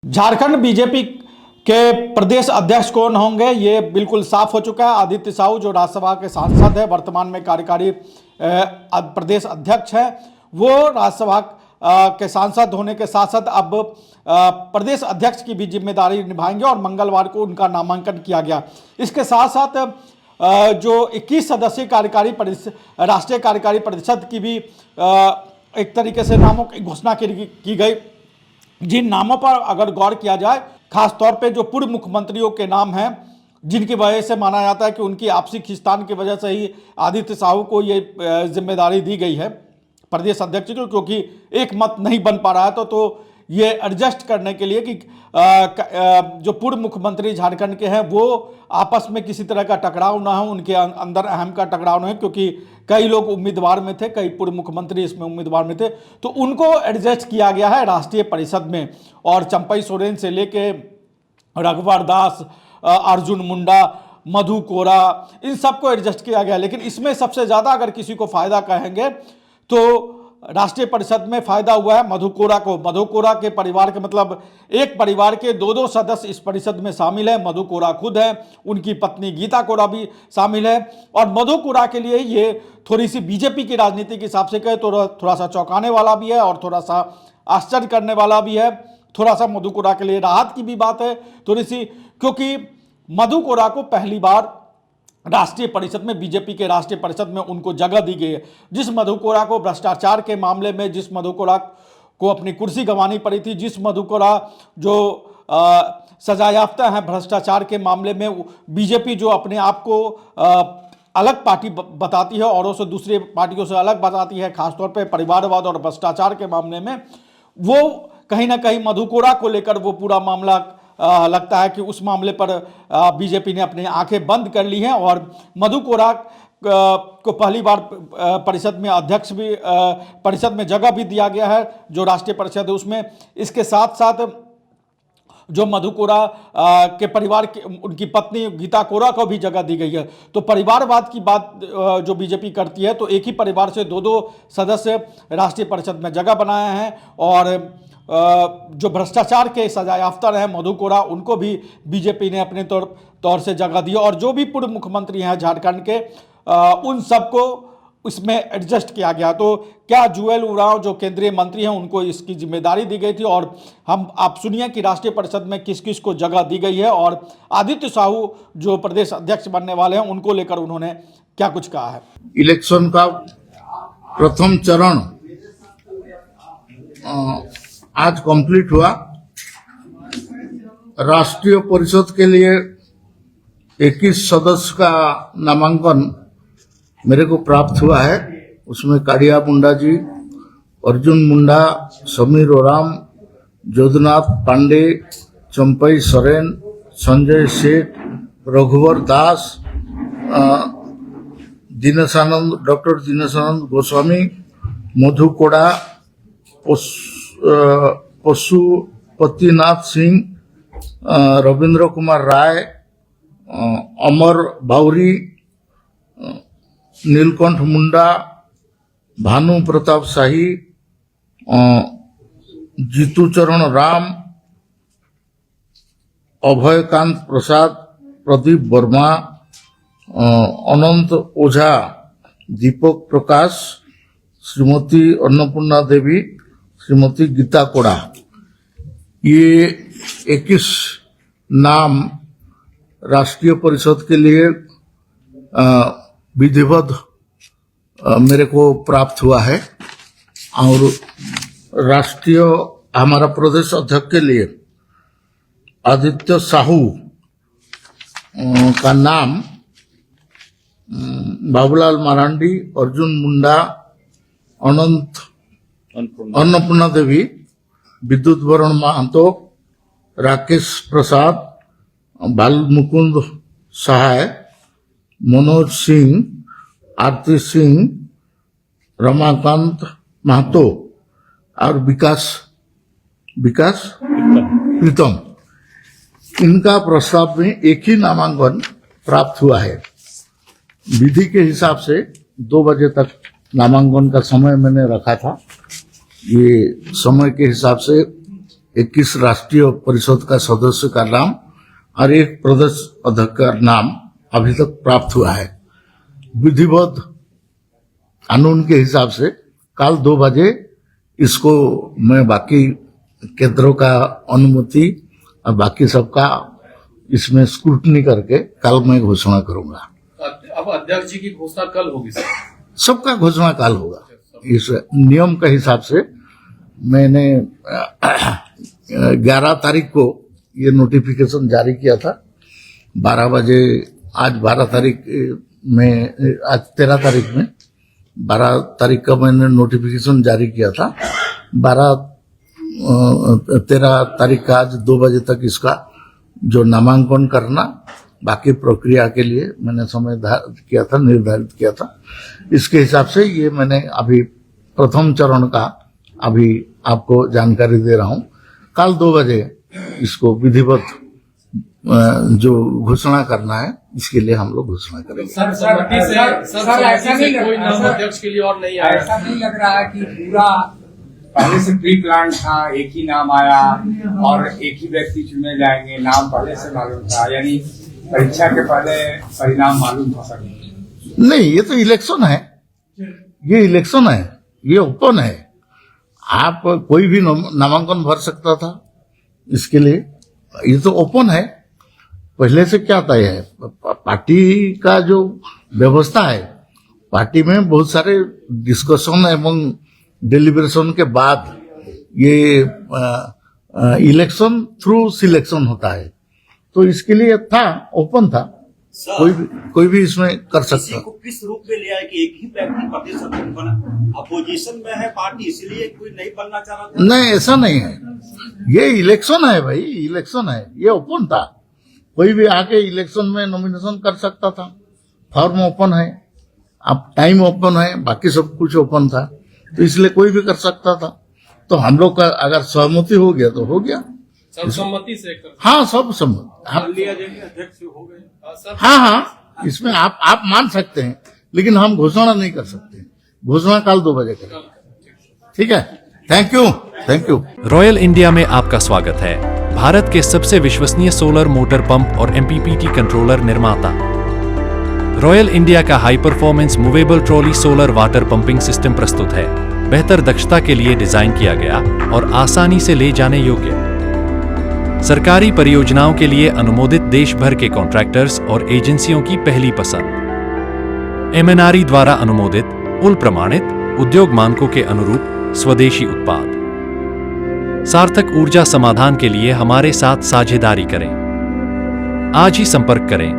Jharkhand BJP के प्रदेश अध्यक्ष कौन होंगे ये बिल्कुल साफ हो चुका है। आदित्य साहू जो राज्यसभा के सांसद है, वर्तमान में कार्यकारी प्रदेश अध्यक्ष है, वो राज्यसभा के सांसद होने के साथ साथ अब प्रदेश अध्यक्ष की भी जिम्मेदारी निभाएंगे और मंगलवार को उनका नामांकन किया गया। इसके साथ साथ जो 21 सदस्यीय राष्ट्रीय कार्यकारी परिषद की भी एक तरीके से नामों की घोषणा की गई। जिन नामों पर अगर गौर किया जाए, खास तौर पे जो पूर्व मुख्यमंत्रियों के नाम हैं, जिनकी वजह से माना जाता है कि उनकी आपसी खींचतान की वजह से ही आदित्य साहू को ये जिम्मेदारी दी गई है प्रदेश अध्यक्ष को, क्योंकि एक मत नहीं बन पा रहा है तो ये एडजस्ट करने के लिए कि जो पूर्व मुख्यमंत्री झारखंड के हैं वो आपस में किसी तरह का टकराव ना हो, उनके अंदर अहम का टकराव ना हो, क्योंकि कई लोग उम्मीदवार में थे, कई पूर्व मुख्यमंत्री इसमें उम्मीदवार में थे, तो उनको एडजस्ट किया गया है राष्ट्रीय परिषद में। और चंपई सोरेन से लेके रघुवर दास, अर्जुन मुंडा, मधु कोरा, इन सबको एडजस्ट किया गया। लेकिन इसमें सबसे ज़्यादा अगर किसी को फायदा कहेंगे तो राष्ट्रीय परिषद में फायदा हुआ है मधु कोरा को। मधु कोरा के परिवार के मतलब एक परिवार के दो सादस्य इस परिषद में शामिल है। मधु कोरा खुद है, उनकी पत्नी गीता कोरा भी शामिल है। और मधु कोरा के लिए ये थोड़ी सी बीजेपी की राजनीति के हिसाब से कहे तो थोड़ा सा चौंकाने वाला भी है और थोड़ा सा आश्चर्य करने वाला भी है। थोड़ा सा मधु कोरा के लिए राहत की भी बात है थोड़ी सी, क्योंकि मधु कोरा को पहली बार राष्ट्रीय परिषद में, बीजेपी के राष्ट्रीय परिषद में उनको जगह दी गई है। जिस मधु कोरा को भ्रष्टाचार के मामले में, जिस मधु कोरा को अपनी कुर्सी गंवानी पड़ी थी, जिस मधु कोरा जो सजायाफ्ता है भ्रष्टाचार के मामले में, बीजेपी जो अपने आप को अलग पार्टी बताती है, औरों से दूसरी पार्टियों से अलग बताती है, खासतौर पर परिवारवाद और भ्रष्टाचार के मामले में, वो कहीं ना कहीं मधु कोरा को लेकर वो पूरा मामला लगता है कि उस मामले पर बीजेपी ने अपनी आंखें बंद कर ली हैं। और मधु कोरा को पहली बार परिषद में अध्यक्ष भी, परिषद में जगह भी दिया गया है जो राष्ट्रीय परिषद है उसमें। इसके साथ साथ जो मधु कोरा के परिवार के, उनकी पत्नी गीता कोरा को भी जगह दी गई है। तो परिवारवाद की बात जो बीजेपी करती है, तो एक ही परिवार से दो सदस्य राष्ट्रीय परिषद में जगह बनाए हैं। और जो भ्रष्टाचार के सजायाफ्ता रहे मधु कोरा, उनको भी बीजेपी ने अपने तौर से जगह दी। और जो भी पूर्व मुख्यमंत्री हैं झारखंड के, उन सबको इसमें एडजस्ट किया गया। तो क्या जुएल उरांव जो केंद्रीय मंत्री हैं उनको इसकी जिम्मेदारी दी गई थी। और आप सुनिए कि राष्ट्रीय परिषद में किस किस को जगह दी गई है और आदित्य साहू जो प्रदेश अध्यक्ष बनने वाले हैं उनको लेकर उन्होंने क्या कुछ कहा है। इलेक्शन का प्रथम चरण आज कंप्लीट हुआ। राष्ट्रीय परिषद के लिए 21 सदस्य का नामांकन मेरे को प्राप्त हुआ है। उसमें काड़िया मुंडा जी, अर्जुन मुंडा, समीर ओराम, जोधनाथ पांडे, चंपई सोरेन, संजय सेठ, रघुवर दास, डॉक्टर दिनेशानंद गोस्वामी, मधु कोड़ा, पशुपतिनाथ सिंह, रविंद्र कुमार राय, अमर बाउरी, नीलकंठ मुंडा, भानु प्रताप शाही, जीतूचरण राम, अभयकांत प्रसाद, प्रदीप वर्मा, अनंत ओझा, दीपक प्रकाश, श्रीमती अन्नपूर्णा देवी, श्रीमती गीता कोड़ा, ये 21 नाम राष्ट्रीय परिषद के लिए विधिवत मेरे को प्राप्त हुआ है। और राष्ट्रीय हमारा प्रदेश अध्यक्ष के लिए आदित्य साहू का नाम बाबूलाल मरांडी, अर्जुन मुंडा, अन्नपूर्णा देवी, विद्युत वरण महतो, राकेश प्रसाद, बाल मुकुंद सहाय, मनोज सिंह, आरती सिंह, रमाकांत महतो और विकास प्रीतम, इनका प्रस्ताव में एक ही नामांकन प्राप्त हुआ है। विधि के हिसाब से 2 बजे तक नामांकन का समय मैंने रखा था। ये समय के हिसाब से 21 राष्ट्रीय परिषद का सदस्य का नाम और एक प्रदेश अध्यक्ष का नाम अभी तक प्राप्त हुआ है। विधिवत कानून के हिसाब से कल 2 बजे इसको मैं बाकी केंद्रों का अनुमति और बाकी सबका इसमें स्क्रूटनी करके कल मैं घोषणा करूंगा। अब अध्यक्ष जी की घोषणा कल होगी सर? सबका घोषणा कल होगा। इस नियम के हिसाब से मैंने 11 तारीख को ये नोटिफिकेशन जारी किया था। 12 बजे आज 12 तारीख में, आज 13 तारीख में 12 तारीख का मैंने नोटिफिकेशन जारी किया था। 13 तारीख का आज 2 बजे तक इसका जो नामांकन करना बाकी प्रक्रिया के लिए मैंने समय किया था, निर्धारित किया था। इसके हिसाब से ये मैंने अभी प्रथम चरण का अभी आपको जानकारी दे रहा हूं। कल 2 बजे इसको विधिवत जो घोषणा करना है इसके लिए हम लोग घोषणा करेंगे। सर ऐसा नहीं कोई नाम अध्यक्ष के लिए और नहीं आया? ऐसा नहीं लग रहा है कि पूरा पहले से प्री प्लान था, एक ही नाम आया और एक ही व्यक्ति चुने जाएंगे, नाम पहले से मालूम था, यानी परीक्षा के पहले परिणाम मालूम था सर? नहीं, ये तो इलेक्शन है, ये इलेक्शन है, ये ओपन है। आप कोई भी नामांकन भर सकता था इसके लिए, ये तो ओपन है। पहले से क्या तय है, पार्टी का जो व्यवस्था है, पार्टी में बहुत सारे डिस्कशन एवं डिलिब्रेशन के बाद ये इलेक्शन थ्रू सिलेक्शन होता है, तो इसके लिए था, ओपन था, कोई भी इसमें कर सकता। को किस रूप में लिया है कि एक ही व्यक्ति प्रदेश अध्यक्ष बना? अपोजिशन में है पार्टी, इसलिए कोई नहीं बनना चाह रहा था? नहीं, ऐसा नहीं है, ये इलेक्शन है भाई, इलेक्शन है, ये ओपन था। कोई भी आके इलेक्शन में नॉमिनेशन कर सकता था, फॉर्म ओपन है, अब टाइम ओपन है, बाकी सब कुछ ओपन था, तो इसलिए कोई भी कर सकता था। तो हम लोग का अगर सहमति हो गया तो हो गया, सर्वसम्मति से कर? हाँ, सब सम्मति। मान लिया जाएगा अध्यक्ष हो गए? हाँ, इसमें आप मान सकते हैं, लेकिन हम घोषणा नहीं कर सकते। घोषणा कल 2 बजे करेंगे, ठीक है? Thank you. रॉयल इंडिया में आपका स्वागत है। भारत के सबसे विश्वसनीय सोलर मोटर पंप और MPPT कंट्रोलर निर्माता रॉयल इंडिया का high performance movable trolley solar water pumping system प्रस्तुत है। बेहतर दक्षता के लिए डिजाइन किया गया और आसानी से ले जाने योग्य। सरकारी परियोजनाओं के लिए अनुमोदित देश भर के कॉन्ट्रैक्टर्स और एजेंसियों की पहली पसंद। MNRE द्वारा अनुमोदित, उल प्रमाणित, उद्योग मानकों के अनुरूप स्वदेशी उत्पाद। सार्थक ऊर्जा समाधान के लिए हमारे साथ साझेदारी करें। आज ही संपर्क करें।